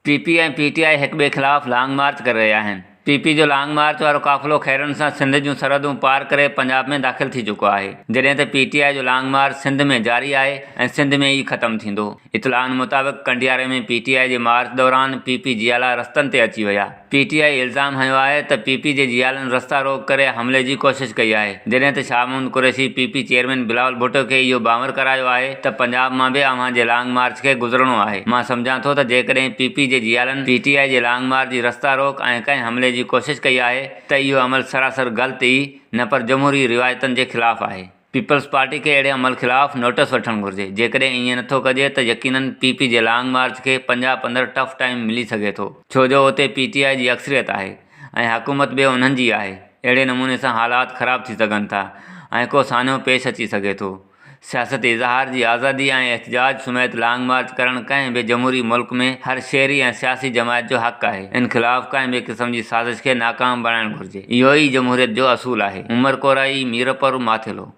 PP ऐं PTI हिक ॿिए ख़िलाफ़ लॉन्ग मार्च करे रहिया आहिनि। पीपी जो लॉन्ग मार्च वारो काफ़िलो खैरनि सां सिंध जूं सरहदूं पार करे पंजाब में दाख़िल थी चुको आहे, जॾहिं त पीटीआई जो लॉन्ग मार्च सिंध में जारी आहे ऐं सिंध में ई ख़तमु थींदो। इतलाउनि मुताबिक़ कंडियारे में पीटीआई जे मार्च दौरान पीपी जियाला रस्तनि ते अची विया। पीटीआई इल्ज़ाम हयो आहे त पीपी जे जियालनि रस्ता रोक करे हमले जी कोशिश कई आहे, जॾहिं त शामून कुरैशी पीपी चेयरमैन बिलावल भुट्टो खे इहो बावर करायो आहे त पंजाब मां बि अव्हां जे लॉन्ग मार्च खे गुज़रणो आहे। मां सम्झां थो त जेकॾहिं पीपी जे जियालनि पीटीआई जे लॉन्ग मार्च जी रस्ता रोक ऐं कंहिं हमले जी कोशिश कई आहे त इहो अमल सरासर ग़लति ई न पर जमहूरी रिवायतनि जे ख़िलाफ़ आहे। पीपल्स पार्टी खे अहिड़े अमल ख़िलाफ़ नोटिस वठणु घुरिजे। जेकॾहिं ईअं नथो कजे त यकीनन पीपी जे लॉन्ग मार्च खे पंजाब अंदरि टफ टाइम मिली सघे थो, छो जो उते पीटीआई जी अक्सरियत आहे ऐं हुकूमत बि उन्हनि जी आहे। अहिड़े नमूने सां हालात ख़राब थी सघनि था ऐं को सान्हो पेश अची सघे थो। सियासती इज़हार जी आज़ादी ऐं एहतजाज समेत लॉन्ग मार्च करणु कंहिं बि जमहूरी मुल्क में हर शहरी ऐं सियासी जमायत जो हक़ आहे। इन ख़िलाफ़ कंहिं बि क़िस्म जी साज़िश खे नाकाम बणाइणु घुरिजे। इहो ई जमहूरियत जो असूल आहे। उमर कोराई, मीरपुर, माथेलो।